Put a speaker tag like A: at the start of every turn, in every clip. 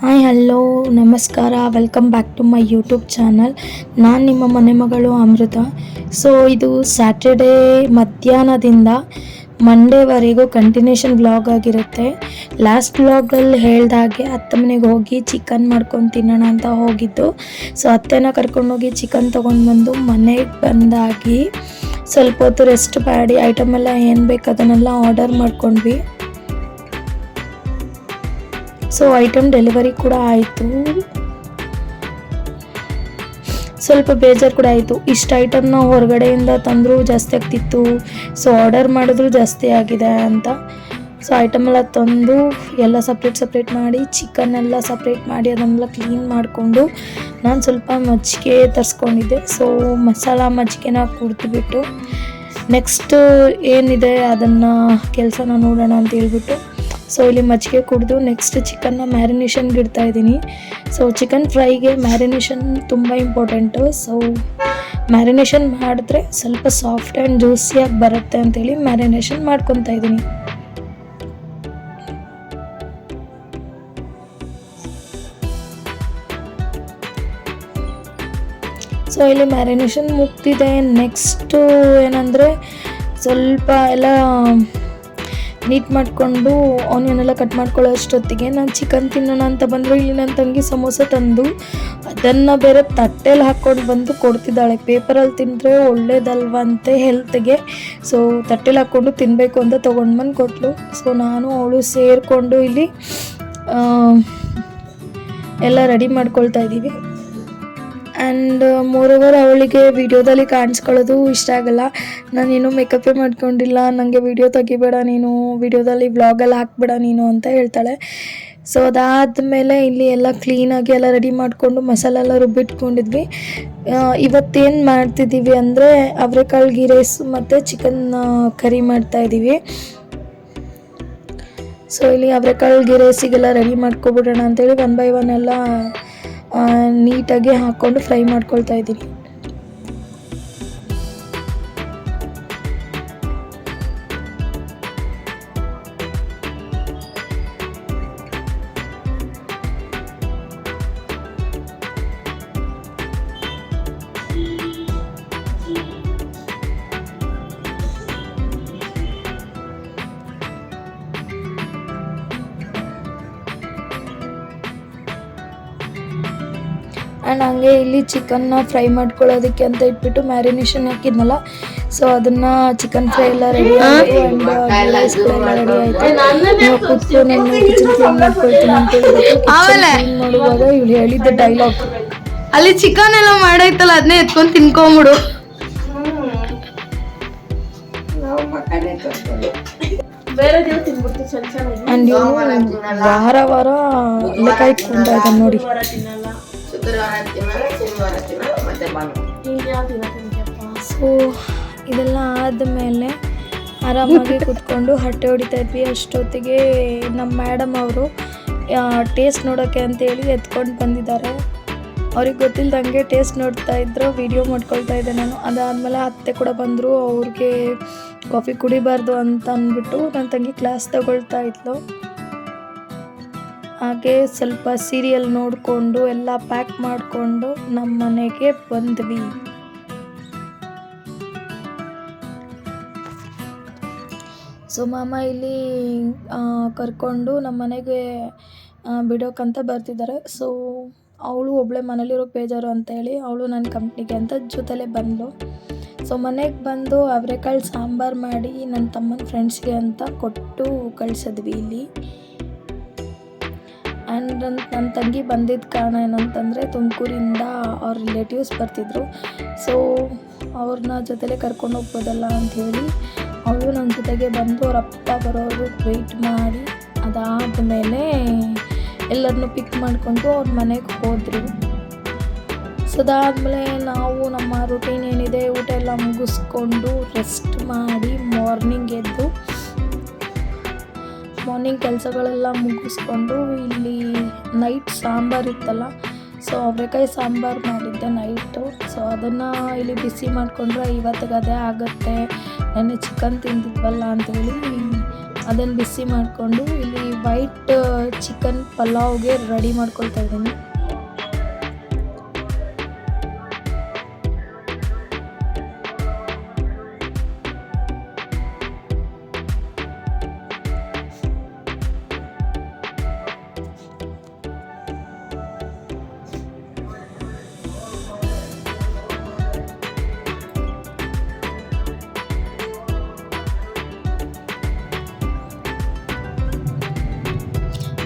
A: Hi hello ನಮಸ್ಕಾರ, welcome back to my YouTube channel. ನಾನು ನಿಮ್ಮ ಮನೆ ಮಗಳು ಅಮೃತ. ಸೊ ಇದು ಸ್ಯಾಟರ್ಡೇ ಮಧ್ಯಾಹ್ನದಿಂದ ಮಂಡೇವರೆಗೂ ಕಂಟಿನ್ಯೂಷನ್ ವ್ಲಾಗ್ ಆಗಿರುತ್ತೆ. ಲಾಸ್ಟ್ ವ್ಲಾಗಲ್ಲಿ ಹೇಳ್ದಾಗೆ ಅತ್ತೆ ಮನೆಗೆ ಹೋಗಿ ಚಿಕನ್ ಮಾಡ್ಕೊಂಡು ತಿನ್ನೋಣ ಅಂತ ಹೋಗಿದ್ದು. ಸೊ ಅತ್ತೆನ ಕರ್ಕೊಂಡೋಗಿ ಚಿಕನ್ ತೊಗೊಂಡು ಬಂದು ಮನೆಗೆ ಬಂದಾಗಿ ಸ್ವಲ್ಪ ಹೊತ್ತು ರೆಸ್ಟ್ ಮಾಡಿ ಐಟಮ್ ಎಲ್ಲ ಏನು ಬೇಕು ಅದನ್ನೆಲ್ಲ ಆರ್ಡರ್ ಮಾಡ್ಕೊಂಡ್ವಿ. ಸೊ ಐಟಮ್ ಡೆಲಿವರಿ ಕೂಡ ಆಯಿತು. ಸ್ವಲ್ಪ ಬೇಜಾರು ಕೂಡ ಆಯಿತು, ಇಷ್ಟು ಐಟಮ್ನ ಹೊರಗಡೆಯಿಂದ ತಂದರೂ ಜಾಸ್ತಿ ಆಗ್ತಿತ್ತು, ಸೊ ಆರ್ಡರ್ ಮಾಡಿದ್ರು ಜಾಸ್ತಿ ಆಗಿದೆ ಅಂತ. ಸೊ ಐಟಮ್ ಎಲ್ಲ ತಂದು ಎಲ್ಲ ಸಪ್ರೇಟ್ ಮಾಡಿ ಚಿಕನ್ ಎಲ್ಲ ಸಪ್ರೇಟ್ ಮಾಡಿ ಅದನ್ನೆಲ್ಲ ಕ್ಲೀನ್ ಮಾಡಿಕೊಂಡು ನಾನು ಸ್ವಲ್ಪ ಮಜ್ಜಿಗೆ ತರಿಸ್ಕೊಂಡಿದ್ದೆ. ಸೊ ಮಸಾಲ ಮಜ್ಜಿಗೆನ ಕುಡಿದ್ಬಿಟ್ಟು ನೆಕ್ಸ್ಟ್ ಏನಿದೆ ಅದನ್ನು ಕೆಲಸನ ನೋಡೋಣ ಅಂತ ಹೇಳ್ಬಿಟ್ಟು ಸೊ ಇಲ್ಲಿ ಮಜ್ಜಿಗೆ ಕುಡಿದು ನೆಕ್ಸ್ಟ್ ಚಿಕನ್ನ ಮ್ಯಾರಿನೇಷನ್ಗೆ ಇಡ್ತಾ ಇದ್ದೀನಿ. ಸೊ ಚಿಕನ್ ಫ್ರೈಗೆ ಮ್ಯಾರಿನೇಷನ್ ತುಂಬ ಇಂಪಾರ್ಟೆಂಟು. ಸೊ ಮ್ಯಾರಿನೇಷನ್ ಮಾಡಿದ್ರೆ ಸ್ವಲ್ಪ ಸಾಫ್ಟ್ ಆ್ಯಂಡ್ ಜ್ಯೂಸಿಯಾಗಿ ಬರುತ್ತೆ ಅಂತೇಳಿ ಮ್ಯಾರಿನೇಷನ್ ಮಾಡ್ಕೊತಾ ಇದ್ದೀನಿ. ಸೊ ಇಲ್ಲಿ ಮ್ಯಾರಿನೇಷನ್ ಮುಗ್ದಿದೆ. ನೆಕ್ಸ್ಟು ಏನಂದರೆ ಸ್ವಲ್ಪ ಎಲ್ಲ ನೀಟ್ ಮಾಡಿಕೊಂಡು ಆನಿಯನ್ನೆಲ್ಲ ಕಟ್ ಮಾಡ್ಕೊಳ್ಳೋ ಅಷ್ಟೊತ್ತಿಗೆ ನಾನು ಚಿಕನ್ ತಿನ್ನೋಣ ಅಂತ ಬಂದರು. ಇಲ್ಲಿ ನನ್ನ ತಂಗಿ ಸಮೋಸ ತಂದು ಅದನ್ನು ಬೇರೆ ತಟ್ಟೆಲಿ ಹಾಕ್ಕೊಂಡು ಬಂದು ಕೊಡ್ತಿದ್ದಾಳೆ. ಪೇಪರಲ್ಲಿ ತಿಂದರೆ ಒಳ್ಳೇದಲ್ವಂತೆ ಹೆಲ್ತ್ಗೆ. ಸೊ ತಟ್ಟೆಲಿ ಹಾಕ್ಕೊಂಡು ತಿನ್ನಬೇಕು ಅಂತ ತೊಗೊಂಡು ಬಂದು ಕೊಟ್ಟಳು. ಸೊ ನಾನು ಅವಳು ಸೇರಿಕೊಂಡು ಇಲ್ಲಿ ಎಲ್ಲ ರೆಡಿ ಮಾಡ್ಕೊಳ್ತಾ ಇದ್ದೀವಿ. ಆ್ಯಂಡ್ ಮೋರೋವರ್ ಅವಳಿಗೆ ವಿಡಿಯೋದಲ್ಲಿ ಕಾಣಿಸ್ಕೊಳ್ಳೋದು ಇಷ್ಟ ಆಗಲ್ಲ. ನಾನೇನು ಮೇಕಪ್ಪೇ ಮಾಡ್ಕೊಂಡಿಲ್ಲ, ನನಗೆ ವಿಡಿಯೋ ತೆಗಿಬೇಡ ನೀನು, ವಿಡಿಯೋದಲ್ಲಿ ವ್ಲಾಗಲ್ಲಿ ಹಾಕ್ಬೇಡ ನೀನು ಅಂತ ಹೇಳ್ತಾಳೆ. ಸೊ ಅದಾದಮೇಲೆ ಇಲ್ಲಿ ಎಲ್ಲ ಕ್ಲೀನಾಗಿ ಎಲ್ಲ ರೆಡಿ ಮಾಡಿಕೊಂಡು ಮಸಾಲೆ ಎಲ್ಲ ರುಬ್ಬಿಟ್ಕೊಂಡಿದ್ವಿ. ಇವತ್ತೇನು ಮಾಡ್ತಿದ್ದೀವಿ ಅಂದರೆ ಅವರೆಕಾಳು ಗೀ ರೈಸ್ ಮತ್ತು ಚಿಕನ್ ಕರಿ ಮಾಡ್ತಾಯಿದ್ದೀವಿ. ಸೊ ಇಲ್ಲಿ ಅವರೆಕಾಳು ಗೀ ರೈಸಿಗೆಲ್ಲ ರೆಡಿ ಮಾಡ್ಕೊಬಿಡೋಣ ಅಂತೇಳಿ 1 by 1 ಎಲ್ಲ ನೀಟಾಗಿ ಹಾಕ್ಕೊಂಡು ಫ್ರೈ ಮಾಡ್ಕೊಳ್ತಾ ಇದ್ದೀನಿ. ಆ್ಯಂಡ್ ಹಂಗೆ ಇಲ್ಲಿ ಚಿಕನ್ನ ಫ್ರೈ ಮಾಡ್ಕೊಳ್ಳೋದಕ್ಕೆ ಅಂತ ಇಟ್ಬಿಟ್ಟು ಮ್ಯಾರಿನೇಷನ್ ಹಾಕಿದ್ನಲ್ಲ, ಸೊ ಅದನ್ನು ಚಿಕನ್ ಫ್ರೈ ಎಲ್ಲ ರೆಡಿ ಆಯಿತು. ಆ್ಯಂಡ್ ರೈಸ್ ಕೂಡ ಎಲ್ಲ ರೆಡಿ ಆಯಿತು. ನಾವು ಕೂತು ನಾನು ಕಿಚನ್ ಕ್ಲೀನ್ ಮಾಡ್ಕೊಳ್ತೀನಿ ಅಂತ ಹೇಳ್ಬಿಟ್ಟು ಕ್ಲೀನ್ ಮಾಡುವಾಗ ಇವ್ರು ಹೇಳಿದ್ದ ಡೈಲಾಗ್,
B: ಅಲ್ಲಿ ಚಿಕನ್ ಎಲ್ಲ ಮಾಡೈತಲ್ಲ ಅದನ್ನೇ ಎತ್ಕೊಂಡು ತಿನ್ಕೊಂಬಿಡು.
A: ಆ್ಯಂಡ್ ಇವನು ವಾರ ಲೆಕ್ಕ ಇಟ್ಕೊಂಡ ಇದ್ದಾನೆ ನೋಡಿ. ಸೊ ಇದೆಲ್ಲ ಆದಮೇಲೆ ಆರಾಮಾಗಿ ಕೂತ್ಕೊಂಡು ಹಟ್ಟೆ ಹೊಡಿತಾ ಇದ್ವಿ. ಅಷ್ಟೊತ್ತಿಗೆ ನಮ್ಮ ಮೇಡಮ್ ಅವರು ಟೇಸ್ಟ್ ನೋಡೋಕ್ಕೆ ಅಂತೇಳಿ ಎತ್ಕೊಂಡು ಬಂದಿದ್ದಾರೆ. ಅವ್ರಿಗೆ ಗೊತ್ತಿಲ್ಲದಂಗೆ ಟೇಸ್ಟ್ ನೋಡ್ತಾ ಇದ್ರು, ವಿಡಿಯೋ ಮಾಡ್ಕೊಳ್ತಾ ಇದ್ದೆ ನಾನು. ಅದಾದಮೇಲೆ ಅತ್ತೆ ಕೂಡ ಬಂದರು. ಅವ್ರಿಗೆ ಕಾಫಿ ಕುಡಿಬಾರ್ದು ಅಂತ ಅಂದ್ಬಿಟ್ಟು ನನ್ನ ತಂಗಿ ಕ್ಲಾಸ್ ತಗೊಳ್ತಾ ಇದ್ಲು. ಹಾಗೆ ಸ್ವಲ್ಪ ಸೀರಿಯಲ್ ನೋಡಿಕೊಂಡು ಎಲ್ಲ ಪ್ಯಾಕ್ ಮಾಡಿಕೊಂಡು ನಮ್ಮ ಮನೆಗೆ ಬಂದ್ವಿ. ಸೊ ಮಾಮ ಇಲ್ಲಿ ಕರ್ಕೊಂಡು ನಮ್ಮ ಮನೆಗೆ ಬಿಡೋಕ್ಕಂತ ಬರ್ತಿದ್ದಾರೆ. ಸೊ ಅವಳು ಒಬ್ಬಳೆ ಮನೇಲಿರೋಕ್ಕೆ ಬೇಜಾರು ಅಂತ ಹೇಳಿ ಅವಳು ನನ್ನ ಕಂಪ್ನಿಗೆ ಅಂತ ಜೊತೆಲೇ ಬಂದಳು. ಸೊ ಮನೆಗೆ ಬಂದು ಅವರೆಕಾಳು ಸಾಂಬಾರು ಮಾಡಿ ನನ್ನ ತಮ್ಮನ ಫ್ರೆಂಡ್ಸ್ಗೆ ಅಂತ ಕೊಟ್ಟು ಕಳಿಸಿದ್ವಿ ಇಲ್ಲಿ. ಆ್ಯಂಡ್ ನನ್ನ ತಂಗಿ ಬಂದಿದ್ದ ಕಾರಣ ಏನಂತಂದರೆ ತುಮಕೂರಿಂದ ಅವ್ರ ರಿಲೇಟಿವ್ಸ್ ಬರ್ತಿದ್ರು. ಸೊ ಅವ್ರನ್ನ ಜೊತೆಲೇ ಕರ್ಕೊಂಡು ಹೋಗ್ಬೋದಲ್ಲ ಅಂಥೇಳಿ ಅವಳು ನನ್ನ ಜೊತೆಗೆ ಬಂದು ಅವ್ರ ಅಪ್ಪ ಬರೋರು ವೆಯ್ಟ್ ಮಾಡಿ ಅದಾದಮೇಲೆ ಎಲ್ಲರನ್ನೂ ಪಿಕ್ ಮಾಡಿಕೊಂಡು ಅವ್ರ ಮನೆಗೆ ಹೋದರು. ಸೊ ಅದಾದಮೇಲೆ ನಾವು ನಮ್ಮ ರೂಟೀನ್ ಏನಿದೆ ಊಟ ಎಲ್ಲ ಮುಗಿಸ್ಕೊಂಡು ರೆಸ್ಟ್ ಮಾಡಿ ಮಾರ್ನಿಂಗ್ ಎದ್ದು ಕೆಲಸಗಳೆಲ್ಲ ಮುಗಿಸ್ಕೊಂಡು ಇಲ್ಲಿ ನೈಟ್ ಸಾಂಬಾರು ಇತ್ತಲ್ಲ, ಸೊ ಅವರೆಕಾಯಿ ಸಾಂಬಾರು ಮಾಡಿದ್ದೆ ನೈಟು. ಸೊ ಅದನ್ನು ಇಲ್ಲಿ ಬಿಸಿ ಮಾಡಿಕೊಂಡ್ರೆ ಇವತ್ತಿಗೆ ಅದೇ ಆಗುತ್ತೆ, ನೆನ್ನೆ ಚಿಕನ್ ತಿಂದಿದ್ವಲ್ಲ ಅಂಥೇಳಿ ಅದನ್ನು ಬಿಸಿ ಮಾಡಿಕೊಂಡು ಇಲ್ಲಿ ವೈಟ್ ಚಿಕನ್ ಪಲಾವ್ಗೆ ರೆಡಿ ಮಾಡ್ಕೊಳ್ತಾ ಇದ್ದೀನಿ.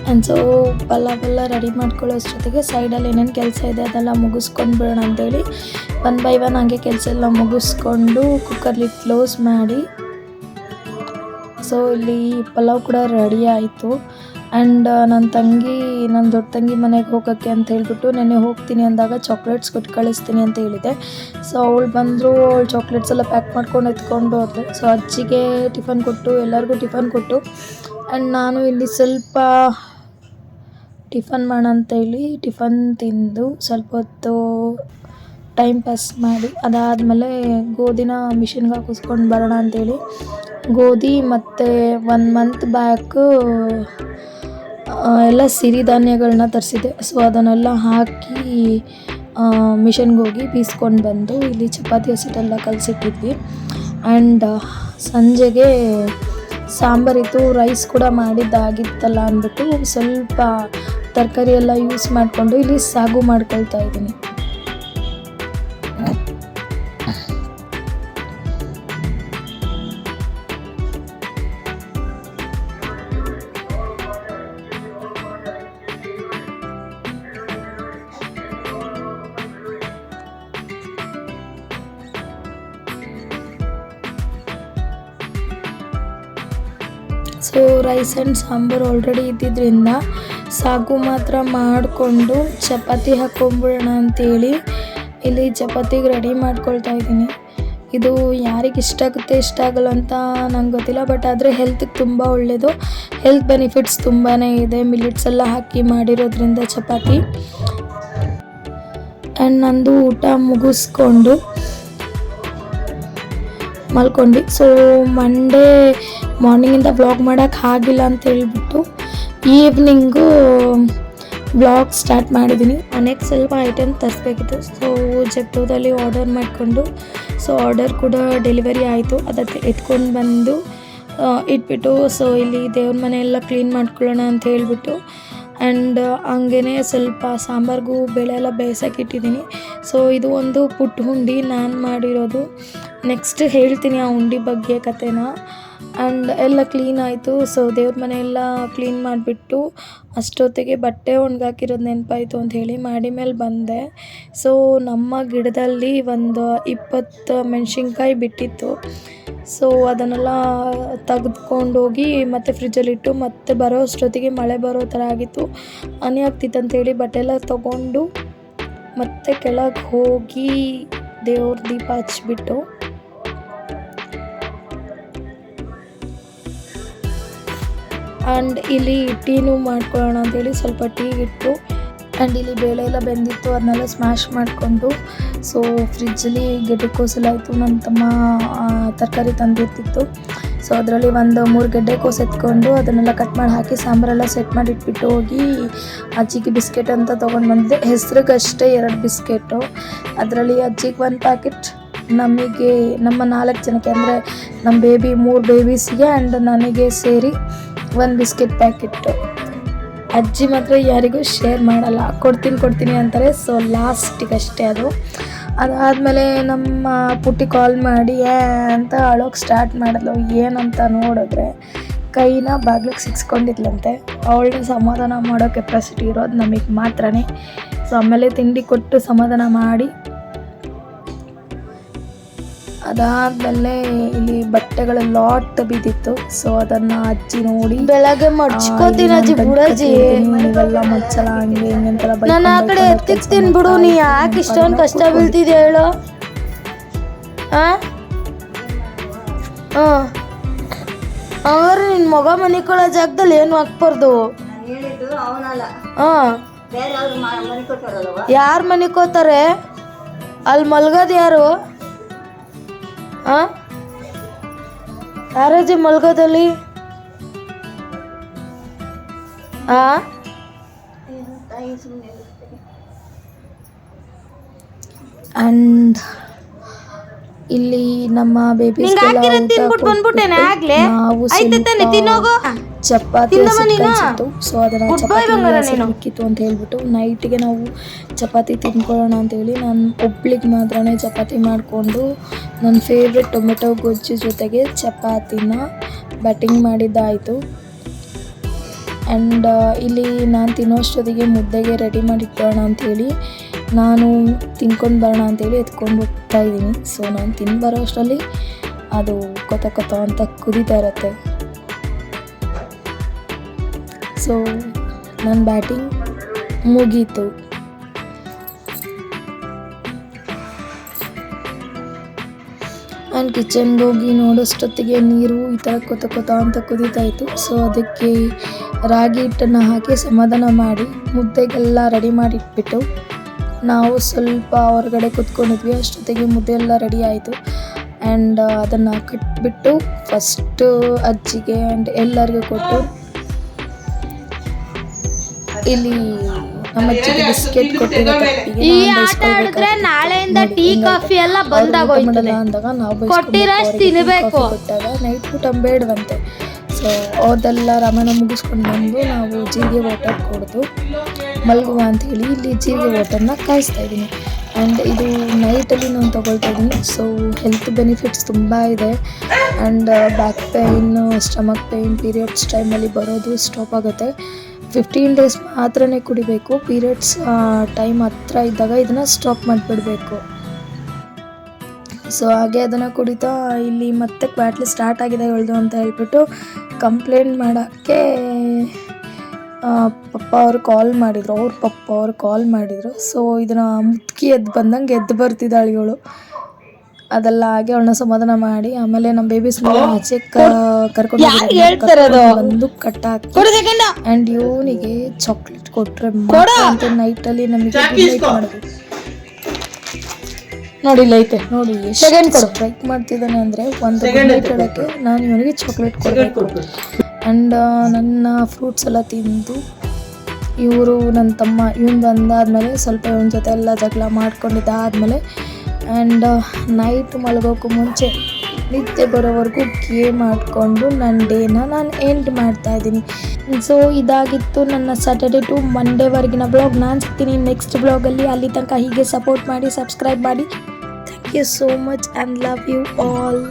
A: ಆ್ಯಂಡ್ ಸೊ ಪಲಾವೆಲ್ಲ ರೆಡಿ ಮಾಡ್ಕೊಳ್ಳೋಷ್ಟೊತ್ತಿಗೆ ಸೈಡಲ್ಲಿ ಏನೇನು ಕೆಲಸ ಇದೆ ಅದೆಲ್ಲ ಮುಗಿಸ್ಕೊಂಡು ಬಿಡೋಣ ಅಂತೇಳಿ 1 by 1 ಹಾಗೆ ಕೆಲಸ ಎಲ್ಲ ಮುಗಿಸ್ಕೊಂಡು ಕುಕ್ಕರ್ಲಿ ಕ್ಲೋಸ್ ಮಾಡಿ, ಸೊ ಇಲ್ಲಿ ಪಲಾವ್ ಕೂಡ ರೆಡಿ ಆಯಿತು. ಆ್ಯಂಡ್ ನನ್ನ ದೊಡ್ಡ ತಂಗಿ ಮನೆಗೆ ಹೋಗೋಕ್ಕೆ ಅಂತ ಹೇಳ್ಬಿಟ್ಟು ನೆನ್ನೆ ಹೋಗ್ತೀನಿ ಅಂದಾಗ ಚಾಕ್ಲೇಟ್ಸ್ ಕೊಟ್ಟು ಕಳಿಸ್ತೀನಿ ಅಂತ ಹೇಳಿದೆ. ಸೊ ಅವಳು ಬಂದರು, ಅವಳು ಚಾಕ್ಲೇಟ್ಸ್ ಎಲ್ಲ ಪ್ಯಾಕ್ ಮಾಡ್ಕೊಂಡು ಎತ್ಕೊಂಡು ಹೋದ್ಲು. ಸೊ ಅಜ್ಜಿಗೆ ಟಿಫನ್ ಕೊಟ್ಟು ಎಲ್ಲರಿಗೂ ಟಿಫನ್ ಕೊಟ್ಟು, ಆ್ಯಂಡ್ ನಾನು ಇಲ್ಲಿ ಸ್ವಲ್ಪ ಟಿಫನ್ ಮಾಡೋಣ ಅಂತೇಳಿ ಟಿಫನ್ ತಿಂದು ಸ್ವಲ್ಪ ಹೊತ್ತು ಟೈಮ್ ಪಾಸ್ ಮಾಡಿ ಅದಾದಮೇಲೆ ಗೋಧಿನ ಮಿಷಿನ್ಗೆ ಹಾಕಿಸ್ಕೊಂಡು ಬರೋಣ ಅಂತೇಳಿ ಗೋಧಿ ಮತ್ತು 1 ಮಂತ್ ಬ್ಯಾಕು ಎಲ್ಲ ಸಿರಿಧಾನ್ಯಗಳನ್ನ ತರಿಸಿದೆ. ಸೊ ಅದನ್ನೆಲ್ಲ ಹಾಕಿ ಮಿಷನ್ಗೆ ಹೋಗಿ ಬೀಸ್ಕೊಂಡು ಬಂದು ಇಲ್ಲಿ ಚಪಾತಿ ಹಸಿಟ್ಟೆಲ್ಲ ಕಲಸಿಟ್ಟಿದ್ವಿ. ಆ್ಯಂಡ್ ಸಂಜೆಗೆ ಸಾಂಬಾರಿತ್ತು, ರೈಸ್ ಕೂಡ ಮಾಡಿದ್ದಾಗಿತ್ತಲ್ಲ ಅಂದ್ಬಿಟ್ಟು ಸ್ವಲ್ಪ ತರಕಾರಿ ಎಲ್ಲ ಯೂಸ್ ಮಾಡಿಕೊಂಡು ಇಲ್ಲಿ ಸಾಗು ಮಾಡ್ಕೊಳ್ತಾ ಇದ್ದೀನಿ. So rice and sambar already ಇದ್ದಿದ್ದರಿಂದ ಸಾಗು ಮಾತ್ರ ಮಾಡಿಕೊಂಡು ಚಪಾತಿ ಹಾಕ್ಕೊಂಬಿಡೋಣ ಅಂತೇಳಿ ಇಲ್ಲಿ ಚಪಾತಿಗೆ ರೆಡಿ ಮಾಡ್ಕೊಳ್ತಾ ಇದ್ದೀನಿ. ಇದು ಯಾರಿಗೆ ಇಷ್ಟ ಆಗುತ್ತೆ ಇಷ್ಟ ಆಗಲ್ಲ ಅಂತ ನಂಗೆ ಗೊತ್ತಿಲ್ಲ, ಬಟ್ ಆದರೆ ಹೆಲ್ತಿಗೆ ತುಂಬ ಒಳ್ಳೆಯದು. ಹೆಲ್ತ್ ಬೆನಿಫಿಟ್ಸ್ ತುಂಬಾ ಇದೆ ಮಿಲೆಟ್ಸ್ ಎಲ್ಲ ಹಾಕಿ ಮಾಡಿರೋದ್ರಿಂದ ಚಪಾತಿ. ಆ್ಯಂಡ್ ನಂದು ಊಟ ಮುಗಿಸ್ಕೊಂಡು ಮಲ್ಕೊಂಡ್ವಿ. ಸೊ ಮಂಡೇ ಮಾರ್ನಿಂಗಿಂದ ವ್ಲಾಗ್ ಮಾಡೋಕ್ಕೆ ಆಗಿಲ್ಲ ಅಂತ ಹೇಳ್ಬಿಟ್ಟು ಈವ್ನಿಂಗು ವ್ಲಾಗ್ ಸ್ಟಾರ್ಟ್ ಮಾಡಿದ್ದೀನಿ. ಮನೆಗೆ ಸ್ವಲ್ಪ ಐಟಮ್ ತರಿಸ್ಬೇಕಿತ್ತು. ಸೊ ಜೆಪ್ಟೋದಲ್ಲಿ ಆರ್ಡರ್ ಮಾಡಿಕೊಂಡು, ಸೊ ಆರ್ಡರ್ ಕೂಡ ಡೆಲಿವರಿ ಆಯಿತು. ಅದಕ್ಕೆ ಎತ್ಕೊಂಡು ಬಂದು ಇಟ್ಬಿಟ್ಟು, ಸೊ ಇಲ್ಲಿ ದೇವ್ರ ಮನೆ ಎಲ್ಲ ಕ್ಲೀನ್ ಮಾಡ್ಕೊಳ್ಳೋಣ ಅಂತ ಹೇಳ್ಬಿಟ್ಟು, ಆ್ಯಂಡ್ ಹಂಗೇ ಸ್ವಲ್ಪ ಸಾಂಬಾರಿಗೂ ಬೇಳೆ ಎಲ್ಲ ಬೇಯಿಸೋಕೆ ಇಟ್ಟಿದ್ದೀನಿ. ಸೊ ಇದು ಒಂದು ಪುಟ್ಟ ಉಂಡೆ ನಾನು ಮಾಡಿರೋದು. ನೆಕ್ಸ್ಟ್ ಹೇಳ್ತೀನಿ ಆ ಉಂಡೆ ಬಗ್ಗೆ ಕಥೆನ. ಆ್ಯಂಡ್ ಎಲ್ಲ ಕ್ಲೀನ್ ಆಯಿತು. ಸೊ ದೇವ್ರ ಮನೆ ಎಲ್ಲ ಕ್ಲೀನ್ ಮಾಡಿಬಿಟ್ಟು ಅಷ್ಟೊತ್ತಿಗೆ ಬಟ್ಟೆ ಒಣಗಾಕಿರೋದು ನೆನಪಾಯಿತು ಅಂತ ಹೇಳಿ ಮಾಡಿ ಮೇಲೆ ಬಂದೆ. ಸೊ ನಮ್ಮ ಗಿಡದಲ್ಲಿ ಒಂದು 20 ಮೆಣಸಿನ್ಕಾಯಿ ಬಿಟ್ಟಿತ್ತು. ಸೊ ಅದನ್ನೆಲ್ಲ ತೆಗೆದುಕೊಂಡೋಗಿ ಮತ್ತೆ ಫ್ರಿಜ್ಜಲ್ಲಿಟ್ಟು ಮತ್ತೆ ಬರೋ ಅಷ್ಟೊತ್ತಿಗೆ ಮಳೆ ಬರೋ ಥರ ಆಗಿತ್ತು. ಹನಿ ಆಗ್ತಿತ್ತು ಅಂತೇಳಿ ಬಟ್ಟೆ ಎಲ್ಲ ತೊಗೊಂಡು ಮತ್ತೆ ಕೆಳಗೆ ಹೋಗಿ ದೇವ್ರ ದೀಪ ಹಚ್ಬಿಟ್ಟು ಆ್ಯಂಡ್ ಇಲ್ಲಿ ಟೀನು ಮಾಡ್ಕೊಳ್ಳೋಣ ಅಂತೇಳಿ ಸ್ವಲ್ಪ ಟೀ ಇಟ್ಟು, ಆ್ಯಂಡ್ ಇಲ್ಲಿ ಬೇಳೆ ಎಲ್ಲ ಬೆಂದಿತ್ತು ಅದನ್ನೆಲ್ಲ ಸ್ಮ್ಯಾಶ್ ಮಾಡಿಕೊಂಡು, ಸೊ ಫ್ರಿಜ್ಜಲ್ಲಿ ಗೆಡ್ಡೆಕೋಸೆಲ್ಲಾಯಿತು. ನನ್ನ ತಮ್ಮ ತರಕಾರಿ ತಂದಿರ್ತಿತ್ತು. ಸೊ ಅದರಲ್ಲಿ ಒಂದು 3 ಗೆಡ್ಡೆಕೋಸು ಎತ್ಕೊಂಡು ಅದನ್ನೆಲ್ಲ ಕಟ್ ಮಾಡಿ ಹಾಕಿ ಸಾಂಬಾರೆಲ್ಲ ಸೆಟ್ ಮಾಡಿ ಇಟ್ಬಿಟ್ಟು ಹೋಗಿ ಅಜ್ಜಿಗೆ ಬಿಸ್ಕೆಟ್ ಅಂತ ತೊಗೊಂಡು ಬಂದಿದ್ದೆ. ಹೆಸ್ರಿಗಷ್ಟೇ 2 ಬಿಸ್ಕೆಟು. ಅದರಲ್ಲಿ ಅಜ್ಜಿಗೆ 1 ಪ್ಯಾಕೆಟ್, ನಮಗೆ ನಮ್ಮ 4 ಜನಕ್ಕೆ ಅಂದರೆ ನಮ್ಮ 3 ಬೇಬೀಸಿಗೆ ಆ್ಯಂಡ್ ನನಗೆ ಸೇರಿ 1 ಬಿಸ್ಕೆಟ್ ಪ್ಯಾಕೆಟ್ಟು. ಅಜ್ಜಿ ಮಾತ್ರ ಯಾರಿಗೂ ಶೇರ್ ಮಾಡಲ್ಲ, ಕೊಡ್ತೀನಿ ಅಂತಾರೆ. ಸೊ ಲಾಸ್ಟಿಗಷ್ಟೇ ಅದು. ಅದಾದಮೇಲೆ ನಮ್ಮ ಪುಟ್ಟಿ ಕಾಲ್ ಮಾಡಿ ಅಂತ ಅಳೋಕ್ಕೆ ಸ್ಟಾರ್ಟ್ ಮಾಡಿದ್ಲು. ಏನಂತ ನೋಡಿದ್ರೆ ಕೈನ ಬಾಗ್ಲಿಗೆ ಸಿಕ್ಸ್ಕೊಂಡಿದ್ಲಂತೆ. ಅವಳನ್ನ ಸಮಾಧಾನ ಮಾಡೋ ಕೆಪಾಸಿಟಿ ಇರೋದು ನಮಗೆ ಮಾತ್ರನೇ. ಸೊ ಆಮೇಲೆ ತಿಂಡಿ ಕೊಟ್ಟು ಸಮಾಧಾನ ಮಾಡಿ ಅದಾದಮೇಲೆ ಇಲ್ಲಿ ಬಟ್ಟೆಗಳ ಲಾಟ್ ಬಿದ್ದಿತ್ತು. ಸೊ ಅದನ್ನು ಅಜ್ಜಿ ನೋಡಿ ಬೆಳಗ್ಗೆ ಮಡ್ಚ್ಕೋತೀನಿ ಅಜ್ಜಿ ಬಿಡಜ್ಜಿ ನೀವೆಲ್ಲ ಮಚ್ಚಲ ಹಂಗೆ ಹಿಂಗೆ ಅಂತೆಲ್ಲ ನಾನು ಆ ಕಡೆ ಎತ್ತಿಕ್ತೀನಿ ಬಿಡು. ನೀ ಯಾಕೆ ಇಷ್ಟೊಂದು ಕಷ್ಟ ಬೀಳ್ತಿದ್ಯಾ ಹೇಳು? ಅವ್ರು ನಿನ್ನ ಮಗ ಮನಿಕೊಳ್ಳೋ ಜಾಗದಲ್ಲಿ ಏನು ಹಾಕ್ಬಾರ್ದು. ಯಾರು ಮನಿಕೋತಾರೆ? ಅಲ್ಲಿ ಮಲ್ಗೋದು ಯಾರು? ಯಾರಜ್ಜಿ ಮಲ್ಗೋದಲ್ಲಿ? ಆ್ಯಂಡ್ ಇಲ್ಲಿ ನಮ್ಮ ಬೇಬೀಸ್ಗೆಲ್ಲ ಊಟ
B: ಬಂದ್ಬಿಟ್ಟೇನೆ ಆಗ್ಲೇ
A: ನಾವು
B: ಆಯ್ತು ತಾನೆ ತಿನ್ನೋಗು
A: ಚಪಾತಿ
B: ತಿಂದಮ್ಮ ನೀನು?
A: ಸೊ ಅದನ್ನ
B: Good boy ಬಂಗಾರ ನೀನು.
A: ಸಿಕ್ಕಿತ್ತು ಅಂತ ಹೇಳ್ಬಿಟ್ಟು ನೈಟ್ಗೆ ನಾವು ಚಪಾತಿ ತಿನ್ಕೊಳ್ಳೋಣ ಅಂತೇಳಿ ನಾನು ಒಬ್ಳಿಗೆ ಮಾತ್ರನೇ ಚಪಾತಿ ಮಾಡಿಕೊಂಡು ನನ್ನ ಫೇವ್ರೆಟ್ ಟೊಮೆಟೊ ಗೊಜ್ಜು ಜೊತೆಗೆ ಚಪಾತಿನ ಬ್ಯಾಟಿಂಗ್ ಮಾಡಿದ್ದಾಯಿತು. ಆ್ಯಂಡ್ ಇಲ್ಲಿ ನಾನು ತಿನ್ನೋಷ್ಟೊತ್ತಿಗೆ ಮುದ್ದೆಗೆ ರೆಡಿ ಮಾಡಿಟ್ಕೊಳ್ಳೋಣ ಅಂಥೇಳಿ ನಾನು ತಿನ್ಕೊಂಡು ಬರೋಣ ಅಂತೇಳಿ ಎತ್ಕೊಂಡು ಹೋಗ್ತಾ ಇದ್ದೀನಿ. ಸೊ ನಾನು ತಿಂದು ಬರೋ ಅಷ್ಟರಲ್ಲಿ ಅದು ಕೊತ ಅಂತ ಕುದೀತಾ ಇರುತ್ತೆ. ಸೊ ನನ್ನ ಬ್ಯಾಟಿಂಗ್ ಮುಗೀತು. ನಾನು ಕಿಚನ್ಗೆ ಹೋಗಿ ನೋಡೋಷ್ಟೊತ್ತಿಗೆ ನೀರು ಈ ಥರ ಕೊತ ಅಂತ ಕುದೀತಾ ಇತ್ತು. ಸೊ ಅದಕ್ಕೆ ರಾಗಿ ಹಿಟ್ಟನ್ನು ಹಾಕಿ ಸಮಾಧಾನ ಮಾಡಿ ಮುದ್ದೆಗೆಲ್ಲ ರೆಡಿ ಮಾಡಿ ಇಟ್ಬಿಟ್ಟು ನಾವು ಸ್ವಲ್ಪ ಹೊರಗಡೆ ಕೂತ್ಕೊಂಡಿದ್ವಿ. ಅಷ್ಟೊತ್ತಿಗೆ ಮುದ್ದೆ ಎಲ್ಲ ರೆಡಿ ಆಯಿತು. ಆ್ಯಂಡ್ ಅದನ್ನು ಕಟ್ಬಿಟ್ಟು ಫಸ್ಟು ಅಜ್ಜಿಗೆ ಆ್ಯಂಡ್ ಎಲ್ಲರಿಗೂ ಕೊಟ್ಟು ಇಲ್ಲಿ ನಮ್ಮ ಅಜ್ಜಿಗೆ ಬಿಸ್ಕೆಟ್ ಕೊಟ್ಟಿರೋ
B: ಈ ಆಟ ಆಡಿದ್ರೆ ನಾಳೆಯಿಂದ ಟೀ ಕಾಫಿ ಎಲ್ಲ ಬಂದಾಗೋಯ್ತದೆ
A: ಅಂದಾಗ ನಾವು
B: ಕೊಟ್ಟಿರೋಷ್ಟು ತಿನ್ಬೇಕು.
A: ಕೊಟ್ಟಾಗ ನೈಟ್ ಊಟ ಬೇಡವಂತೆ. ಸೊ ಅವ್ರದ್ದೆಲ್ಲ ರಾಮಾಯಣ ಮುಗಿಸ್ಕೊಂಡು ಬಂದು ನಾವು ಜೀರಿಗೆ ವಾಟರ್ ಕುಡಿದು ಮಲಗುವ ಅಂಥೇಳಿ ಇಲ್ಲಿ ಜೀರಿಗೆ ವಾಟರ್ನ ಕಾಯಿಸ್ತಾ ಇದ್ದೀನಿ. ಆ್ಯಂಡ್ ಇದು ನೈಟಲ್ಲಿ ನಾನು ತೊಗೊಳ್ತಾ ಇದ್ದೀನಿ. ಸೊ ಹೆಲ್ತ್ ಬೆನಿಫಿಟ್ಸ್ ತುಂಬ ಇದೆ. And back pain, stomach pain periods ಟೈಮಲ್ಲಿ ಬರೋದು ಸ್ಟಾಪ್ ಆಗುತ್ತೆ. 15 ಡೇಸ್ ಮಾತ್ರನೇ ಕುಡಿಬೇಕು. ಪೀರಿಯಡ್ಸ್ ಟೈಮ್ ಹತ್ರ ಇದ್ದಾಗ ಇದನ್ನು ಸ್ಟಾಪ್ ಮಾಡಿಬಿಡಬೇಕು. ಸೊ ಹಾಗೆ ಅದನ್ನು ಕುಡಿತಾ ಇಲ್ಲಿ ಮತ್ತೆ ಬ್ಯಾಟ್ಲಿ ಸ್ಟಾರ್ಟ್ ಆಗಿದೆ ಹೇಳ್ದು ಅಂತ ಹೇಳ್ಬಿಟ್ಟು ಕಂಪ್ಲೇಂಟ್ ಮಾಡೋಕ್ಕೆ ಪಪ್ಪ ಅವರು ಕಾಲ್ ಮಾಡಿದರು. ಸೊ ಇದನ್ನು ಮುತ್ಕಿ ಎದ್ದು ಬಂದಂಗೆ ಎದ್ದು ಬರ್ತಿದ್ದಾಳೆ ಇವಳು. ಅದೆಲ್ಲ ಹಾಗೆ ಅವಳನ್ನ ಸಮಾಧಾನ ಮಾಡಿ ಆಮೇಲೆ ನಮ್ಮ ಬೇಬೀಸ್ ಆಚೆ ಕರ್ಕೊಂಡು ಬಂದು ಕಟ್ ಹಾಕಿ ಆ್ಯಂಡ್ ಇವನಿಗೆ ಚಾಕ್ಲೇಟ್ ಕೊಟ್ಟರೆ ಅಂತ ನೈಟಲ್ಲಿ ನಮಗೆ ನೈಟ್ ಮಾಡಿದ್ವಿ. ನೋಡಿ ಎಷ್ಟು ಸ್ಟ್ರೈಕ್ ಮಾಡ್ತಿದ್ದಾನೆ ಅಂದರೆ ಒಂದು ನೈಟ್ ಹೇಳೋಕ್ಕೆ ನಾನು ಇವನಿಗೆ ಚಾಕ್ಲೇಟ್ ಕೊಡಬೇಕು. ಆ್ಯಂಡ್ ನನ್ನ ಫ್ರೂಟ್ಸ್ ಎಲ್ಲ ತಿಂದು ಇವರು ನನ್ನ ತಮ್ಮ ಇವನು ಬಂದಾದಮೇಲೆ ಸ್ವಲ್ಪ ಇವನ ಜೊತೆ ಎಲ್ಲ ಜಗಳ ಮಾಡ್ಕೊಂಡಿದ್ದಾದಮೇಲೆ ಆ್ಯಂಡ್ ನೈಟ್ ಮಲಗೋಕ್ಕೂ ಮುಂಚೆ ನಿದ್ದೆ ಬರೋವರೆಗೂ ಗೇಮ್ ಆಡಿಕೊಂಡು ನನ್ನ ಡೇನ ನಾನು ಎಂಡ್ ಮಾಡ್ತಾಯಿದ್ದೀನಿ. ಸೊ ಇದಾಗಿತ್ತು ನನ್ನ ಸ್ಯಾಟರ್ಡೆ ಟು ಮಂಡೇವರೆಗಿನ ಬ್ಲಾಗ್. ನಾನು ಸಿಗ್ತೀನಿ ನೆಕ್ಸ್ಟ್ ಬ್ಲಾಗಲ್ಲಿ. ಅಲ್ಲಿ ತನಕ ಹೀಗೆ ಸಪೋರ್ಟ್ ಮಾಡಿ, ಸಬ್ಸ್ಕ್ರೈಬ್ ಮಾಡಿ. Thank you so much and love you all.